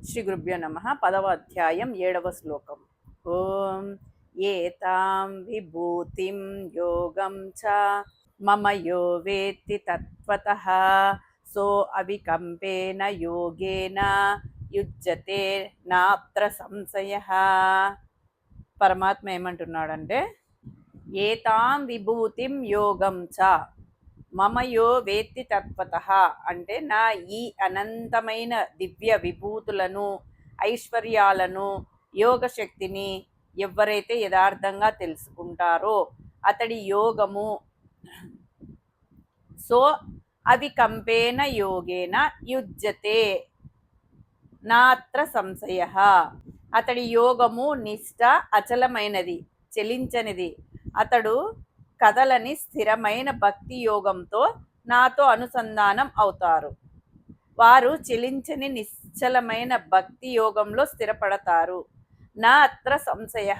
శ్రీ గురుభ్యో నమ. 10వ అధ్యాయం 7వ శ్లోకం. ఓం ఏతాం విభూతిం యోగం చ మమ యో వేత్తి తత్వతః సో అవికంపేన యోగేన యుజ్యతే నాత్ర సంశయః. పరమాత్మ ఏమంటున్నాడంటే, ఏతాం విభూతిం యోగం చ మమ యో వేత్తి తత్వతః అంటే, నా ఈ అనంతమైన దివ్య విభూతులను, ఐశ్వర్యాలను, యోగ శక్తిని ఎవరైతే యథార్థంగా తెలుసుకుంటారో అతడి యోగము సో అవికంపేన యోగేన యుజ్యతే నాత్ర సంశయః. అతడి యోగము నిష్ఠ అచలమైనది, చెలించనిది. అతడు కదలని స్థిరమైన భక్తి యోగంతో నాతో అనుసంధానం అవుతారు. వారు చెలించని నిశ్చలమైన భక్తి యోగంలో స్థిరపడతారు. నా అత్ర సంశయ,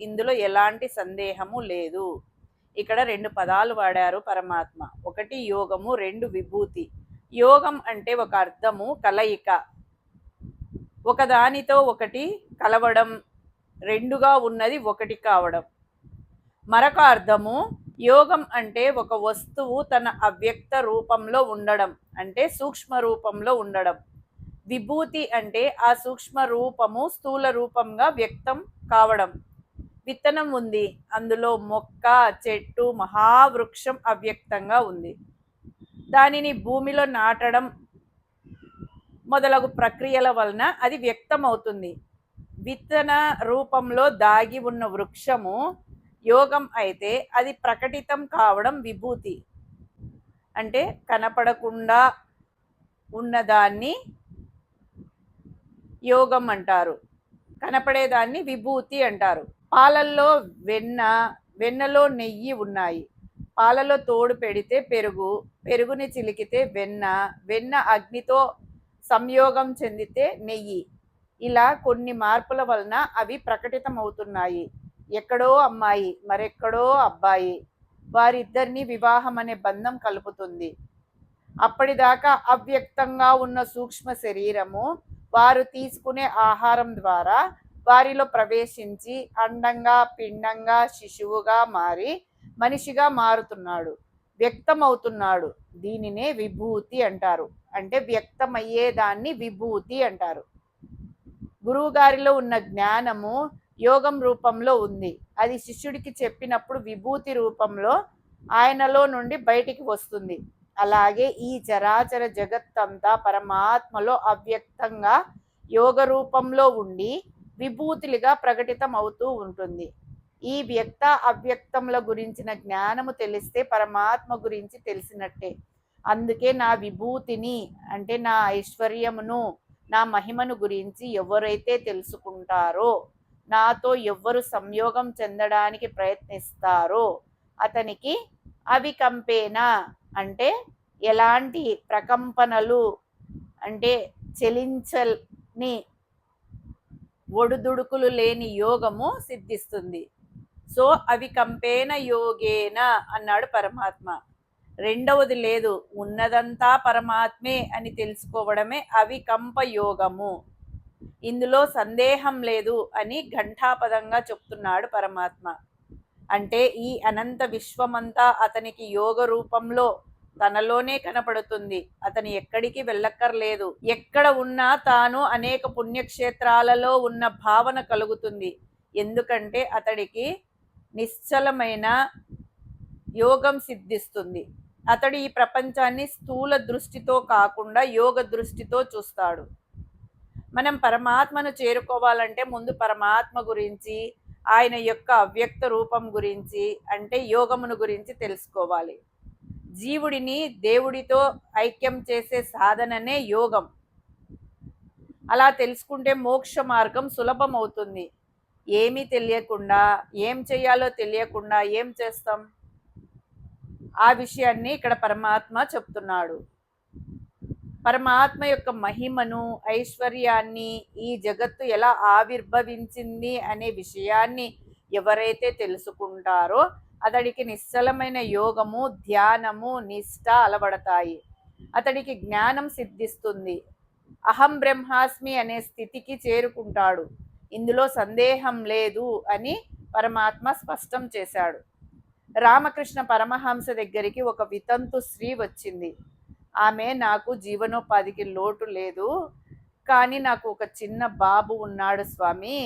ఇందులో ఎలాంటి సందేహము లేదు. ఇక్కడ 2 పదాలు వాడారు పరమాత్మ. ఒకటి యోగము, 2 విభూతి. యోగం అంటే ఒక అర్థము, కలయిక, ఒకదానితో ఒకటి కలవడం, రెండుగా ఉన్నది ఒకటి కావడం. మరొక అర్థము, యోగం అంటే ఒక వస్తువు తన అవ్యక్త రూపంలో ఉండడం, అంటే సూక్ష్మ రూపంలో ఉండడం. విభూతి అంటే ఆ సూక్ష్మ రూపము స్థూల రూపంగా వ్యక్తం కావడం. విత్తనం ఉంది, అందులో మొక్క, చెట్టు, మహావృక్షం అవ్యక్తంగా ఉంది. దానిని భూమిలో నాటడం మొదలగు ప్రక్రియల వలన అది వ్యక్తం అవుతుంది. విత్తన రూపంలో దాగి ఉన్న వృక్షము యోగం అయితే అది ప్రకటితం కావడం విభూతి. అంటే కనపడకుండా ఉన్నదాన్ని యోగం అంటారు, కనపడేదాన్ని విభూతి అంటారు. పాలల్లో వెన్నలో నెయ్యి ఉన్నాయి. పాలలో తోడు పెడితే పెరుగు, పెరుగుని చిలికితే వెన్న అగ్నితో సంయోగం చెందితే నెయ్యి. ఇలా కొన్ని మార్పుల వలన అవి ప్రకటితం అవుతున్నాయి. ఎక్కడో అమ్మాయి, మరెక్కడో అబ్బాయి, వారిద్దరిని వివాహం అనే బంధం కలుపుతుంది. అప్పటిదాకా అవ్యక్తంగా ఉన్న సూక్ష్మ శరీరము వారు తీసుకునే ఆహారం ద్వారా వారిలో ప్రవేశించి అండంగా, పిండంగా, శిశువుగా మారి మనిషిగా మారుతున్నాడు, వ్యక్తమవుతున్నాడు. దీనినే విభూతి అంటారు. అంటే వ్యక్తమయ్యేదాన్ని విభూతి అంటారు. గురువుగారిలో ఉన్న జ్ఞానము యోగం రూపంలో ఉంది. అది శిష్యుడికి చెప్పినప్పుడు విభూతి రూపంలో ఆయనలో నుండి బయటికి వస్తుంది. అలాగే ఈ చరాచర జగత్తంతా పరమాత్మలో అవ్యక్తంగా యోగ రూపంలో ఉండి విభూతులుగా ప్రకటితం అవుతూ ఉంటుంది. ఈ వ్యక్త అవ్యక్తముల గురించిన జ్ఞానము తెలిస్తే పరమాత్మ గురించి తెలిసినట్టే. అందుకే నా విభూతిని అంటే నా ఐశ్వర్యమును, నా మహిమను గురించి ఎవరైతే తెలుసుకుంటారో, నాతో ఎవ్వరు సంయోగం చెందడానికి ప్రయత్నిస్తారో అతనికి అవికంపేన అంటే ఎలాంటి ప్రకంపనలు, అంటే చెలించని ఒడుదుడుకులు లేని యోగము సిద్ధిస్తుంది. సో అవికంపేన యోగేన అన్నాడు పరమాత్మ. రెండవది లేదు, ఉన్నదంతా పరమాత్మే అని తెలుసుకోవడమే అవికంప యోగము. ఇందులో సందేహం లేదు అని ఘంటాపదంగా చెప్తున్నాడు పరమాత్మ. అంటే ఈ అనంత విశ్వమంతా అతనికి యోగ రూపంలో తనలోనే కనపడుతుంది. అతను ఎక్కడికి వెళ్ళక్కర్లేదు. ఎక్కడ ఉన్నా తాను అనేక పుణ్యక్షేత్రాలలో ఉన్న భావన కలుగుతుంది. ఎందుకంటే అతడికి నిశ్చలమైన యోగం సిద్ధిస్తుంది. అతడు ఈ ప్రపంచాన్ని స్థూల దృష్టితో కాకుండా యోగ దృష్టితో చూస్తాడు. మనం పరమాత్మను చేరుకోవాలంటే ముందు పరమాత్మ గురించి, ఆయన యొక్క అవ్యక్త రూపం గురించి, అంటే యోగమును గురించి తెలుసుకోవాలి. జీవుడిని దేవుడితో ఐక్యం చేసే సాధననే యోగం. అలా తెలుసుకుంటే మోక్ష మార్గం సులభం అవుతుంది. ఏమీ తెలియకుండా, ఏం చేయాలో తెలియకుండా ఏం చేస్తాం? ఆ విషయాన్ని ఇక్కడ పరమాత్మ చెప్తున్నాడు. పరమాత్మ యొక్క మహిమను, ఐశ్వర్యాన్ని, ఈ జగత్తు ఎలా ఆవిర్భవించింది అనే విషయాన్ని ఎవరైతే తెలుసుకుంటారో అతడికి నిశ్చలమైన యోగము, ధ్యానము, నిష్ఠ అలవడతాయి. అతడికి జ్ఞానం సిద్ధిస్తుంది. అహం బ్రహ్మాస్మి అనే స్థితికి చేరుకుంటాడు. ఇందులో సందేహం లేదు అని పరమాత్మ స్పష్టం చేశాడు. రామకృష్ణ పరమహంస దగ్గరికి ఒక వితంతు స్త్రీ వచ్చింది. ఆమె, నాకు జీవనోపాధికి లోటు లేదు, కానీ నాకు ఒక చిన్న బాబు ఉన్నాడు స్వామి.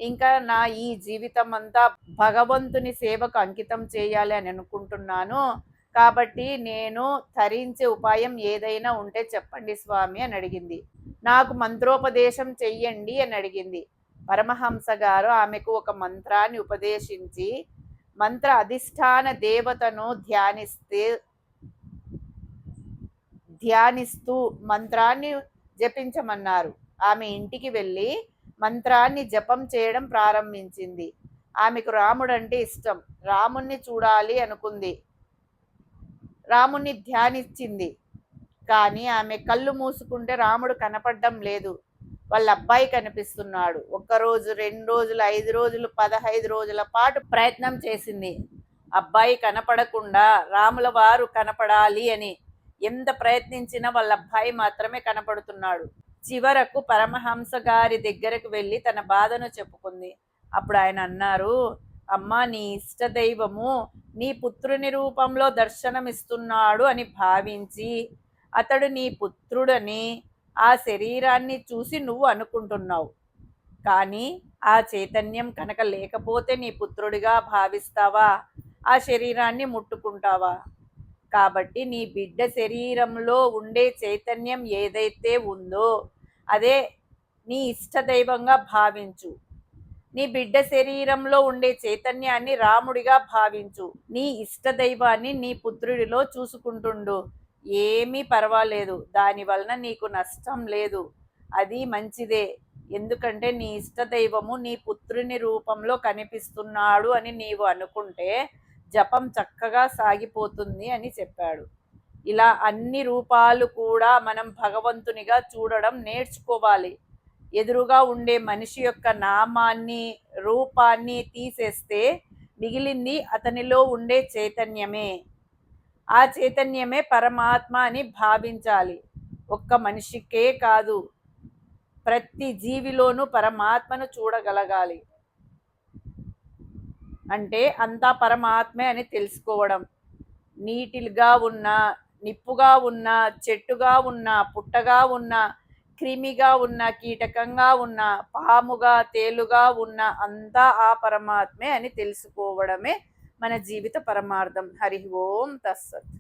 ఇంకా నా ఈ జీవితం అంతా భగవంతుని సేవకు అంకితం చేయాలి అని అనుకుంటున్నాను. కాబట్టి నేను తరించే ఉపాయం ఏదైనా ఉంటే చెప్పండి స్వామి అని అడిగింది. నాకు మంత్రోపదేశం చెయ్యండి అని అడిగింది. పరమహంస గారు ఆమెకు ఒక మంత్రాన్ని ఉపదేశించి మంత్ర అధిష్టాన దేవతను ధ్యానిస్తూ మంత్రాన్ని జపించమన్నారు. ఆమె ఇంటికి వెళ్ళి మంత్రాన్ని జపం చేయడం ప్రారంభించింది. ఆమెకు రాముడు అంటే ఇష్టం. రాముణ్ణి చూడాలి అనుకుంది. రాముణ్ణి ధ్యానించింది. కానీ ఆమె కళ్ళు మూసుకుంటే రాముడు కనపడడం లేదు. వాళ్ళ అబ్బాయి కనిపిస్తున్నాడు. 1 రోజు, 2 రోజులు, 5 రోజులు, 15 రోజుల పాటు ప్రయత్నం చేసింది. అబ్బాయి కనపడకుండా రాముల వారు కనపడాలి అని ఎంత ప్రయత్నించినా వాళ్ళ అబ్బాయి మాత్రమే కనపడుతున్నాడు. చివరకు పరమహంస గారి దగ్గరకు వెళ్ళి తన బాధను చెప్పుకుంది. అప్పుడు ఆయన అన్నారు, అమ్మా, నీ ఇష్టదైవము నీ పుత్రుని రూపంలో దర్శనమిస్తున్నాడు అని భావించి అతడు నీ పుత్రుడని ఆ శరీరాన్ని చూసి నువ్వు అనుకుంటున్నావు. కానీ ఆ చైతన్యం కనుక లేకపోతే నీ పుత్రుడిగా భావిస్తావా? ఆ శరీరాన్ని ముట్టుకుంటావా? కాబట్టి నీ బిడ్డ శరీరంలో ఉండే చైతన్యం ఏదైతే ఉందో అదే నీ ఇష్టదైవంగా భావించు. నీ బిడ్డ శరీరంలో ఉండే చైతన్యాన్ని రాముడిగా భావించు. నీ ఇష్టదైవాన్ని నీ పుత్రుడిలో చూసుకుంటుండు. ఏమీ పర్వాలేదు, దాని వలన నీకు నష్టం లేదు, అది మంచిదే. ఎందుకంటే నీ ఇష్టదైవము నీ పుత్రుని రూపంలో కనిపిస్తున్నాడు అని నీవు అనుకుంటే జపం చక్కగా సాగిపోతుంది అని చెప్పాడు. ఇలా అన్ని రూపాలు కూడా మనం భగవంతునిగా చూడడం నేర్చుకోవాలి. ఎదురుగా ఉండే మనిషి యొక్క నామాన్ని, రూపాన్ని తీసేస్తే మిగిలింది అతనిలో ఉండే చైతన్యమే. ఆ చైతన్యమే పరమాత్మ అని భావించాలి. ఒక్క మనిషికే కాదు, ప్రతి జీవిలోనూ పరమాత్మను చూడగలగాలి. అంటే అంతా పరమాత్మే అని తెలుసుకోవడం. నీటిగా ఉన్న, నిప్పుగా ఉన్న, చెట్టుగా ఉన్న, పుట్టగా ఉన్న, క్రిమిగా ఉన్న, కీటకంగా ఉన్న, పాముగా, తేలుగా ఉన్న అంతా ఆ పరమాత్మే అని తెలుసుకోవడమే మన జీవిత పరమార్థం. హరి ఓం తస్సత్.